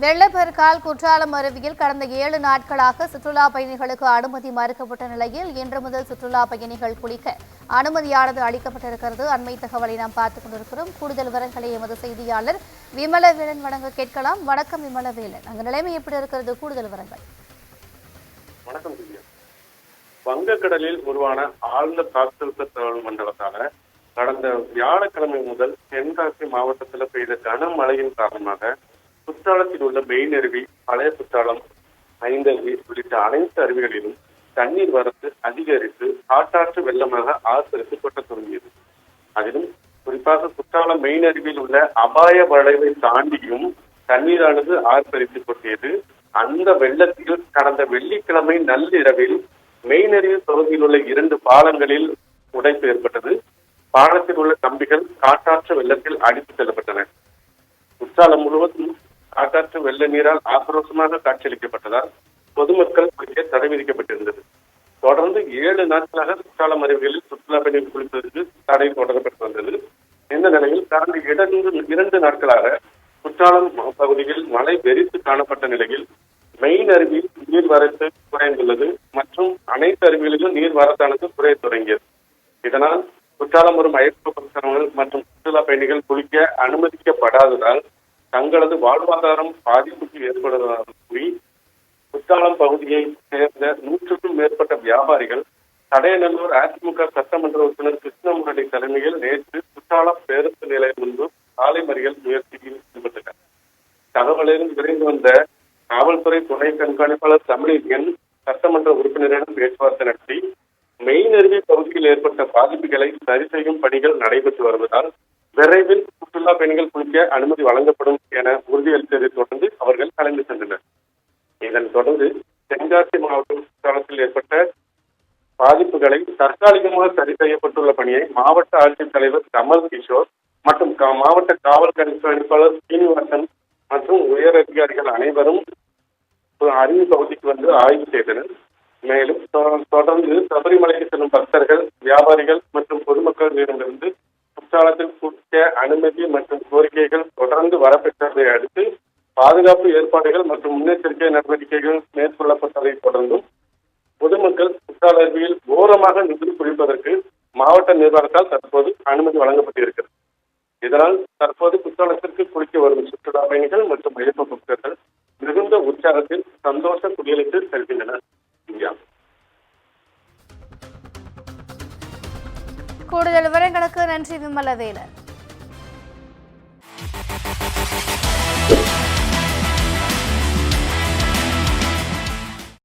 வெள்ளப்பெருக்கால் குற்றாலம் அருவியில் கடந்த 7 நாட்களாக சுற்றுலா பயணிகளுக்கு அனுமதி மறுக்கப்பட்ட நிலையில் இன்று முதல் சுற்றுலா பயணிகள் குளிக்க அனுமதியானது அளிக்கப்பட்டிருக்கிறது. அண்மை தகவலை நாம் பார்த்துக் கொண்டிருக்கிறோம். கூடுதல் விவரங்களை எமது செய்தியாளர் விமலவேலன் வழங்க கேட்கலாம். வணக்கம் விமலவேலன், அங்கு நிலைமை எப்படி இருக்கிறது? கூடுதல் விவரங்கள். வணக்கம். வங்கக்கடலில் உருவான ஆழ்ந்த காற்றழுத்த தாழ்வு மண்டலத்தால கடந்த வியாழக்கிழமை முதல் தென்காசி மாவட்டத்தில் பெய்த கனமழையின் காரணமாக குற்றாலத்தில் உள்ள மெயின் அருவி, பழைய குற்றாலம், ஐந்தருவி உள்ளிட்ட அனைத்து அருவிகளிலும் தண்ணீர் வரத்து அதிகரித்து காட்டாற்று வெள்ளமாக ஆர்ப்பரித்து கொட்ட தொடங்கியது. அதிலும் குறிப்பாக குற்றாலம் மெயின் அருவியில் உள்ள அபாய வளைவை தாண்டியும் தண்ணீரானது ஆர்ப்பரித்து கொட்டியது. அந்த வெள்ளத்தில் கடந்த வெள்ளிக்கிழமை நள்ளிரவில் மெயின் அருவி பகுதியில் உள்ள 2 பாலங்களில் உடைப்பு ஏற்பட்டது. பாலத்தில் உள்ள கம்பிகள் காட்டாற்று வெள்ளத்தில் அடித்து செல்லப்பட்டன. குற்றாலம் முழுவதும் காட்டாற்று வெள்ள நீரால் ஆக்ரோஷமாக காட்சியளிக்கப்பட்டதால் பொதுமக்கள் குளிக்க தடை விதிக்கப்பட்டிருந்தது. தொடர்ந்து 7 நாட்களாக குற்றாலம் அருவிகளில் சுற்றுலா பயணிகள் குளிப்பதற்கு தடை தொடரப்பட்டு வந்தது. இந்த நிலையில் கடந்த 2 நாட்களாக குற்றாலம் பகுதியில் மழை வெறித்து காணப்பட்ட நிலையில் மெயின் அருவியில் நீர்வரத்து குறைந்துள்ளது மற்றும் அனைத்து அருவிகளிலும் நீர்வரத்தானது குறைய தொடங்கியது. இதனால் குற்றாலம் வரும் ஐயப்ப பக்தர்கள் மற்றும் சுற்றுலா பயணிகள் குளிக்க அனுமதிக்கப்படாததால் தங்களது வாழ்வாதாரம் பாதிப்புக்கு ஏற்படுவதாக கூறி குற்றாலம் பகுதியை சேர்ந்த 100க்கும் மேற்பட்ட வியாபாரிகள் தடையநல்லூர் அதிமுக சட்டமன்ற உறுப்பினர் கிருஷ்ணமுரளி தலைமையில் நேற்று குற்றாலம் பேருந்து நிலையம் முன்பு சாலை மறியல் முயற்சியில் ஈடுபட்டனர். தகவலிருந்து விரைந்து வந்த காவல்துறை துணை கண்காணிப்பாளர் தமிழியன் சட்டமன்ற உறுப்பினரிடம் பேச்சுவார்த்தை நடத்தி மெயின் அருவி பகுதியில் ஏற்பட்ட பாதிப்புகளை சரி செய்யும் பணிகள் நடைபெற்று வருவதால் விரைவில் சுற்றுலா பயணிகள் குளிக்க அனுமதி வழங்கப்படும் என உறுதியளித்ததை தொடர்ந்து அவர்கள் கலந்து சென்றனர். இதன் தொடர்ந்து தென்காசி மாவட்ட குற்றாலத்தில் ஏற்பட்ட பாதிப்புகளை தற்காலிகமாக சரி செய்யப்பட்டுள்ள பணியை மாவட்ட ஆட்சித்தலைவர் கமல் கிஷோர் மற்றும் மாவட்ட காவல் கண்காணிப்பாளர் சீனிவாசன் மற்றும் உயர் அதிகாரிகள் அனைவரும் அருவி பகுதிக்கு வந்து ஆய்வு செய்தனர். மேலும் தொடர்ந்து சபரிமலைக்கு செல்லும் பக்தர்கள், வியாபாரிகள் மற்றும் பொதுமக்களிடமிருந்து குற்றாலத்தில் குளிக்க அனுமதி மற்றும் கோரிக்கைகள் தொடர்ந்து வரப்பெற்றதை அடுத்து பாதுகாப்பு ஏற்பாடுகள் மற்றும் முன்னெச்சரிக்கை நடவடிக்கைகள் மேற்கொள்ளப்பட்டதை தொடர்ந்தும் பொதுமக்கள் குற்றால அருவியில் ஓரமாக நின்று குளிப்பதற்கு மாவட்ட நிர்வாகத்தால் தற்போது அனுமதி வழங்கப்பட்டிருக்கிறது. இதனால் தற்போது குற்றாலத்திற்கு குளிக்க வரும் சுற்றுலா பயணிகள் மற்றும் ஐயப்ப பக்தர்கள் மிகுந்த உற்சாகத்தில் சந்தோஷ குடியலுக்கு செல்கின்றனர். கூடுதல் விவரங்களுக்கு நன்றி விமலவேலன்.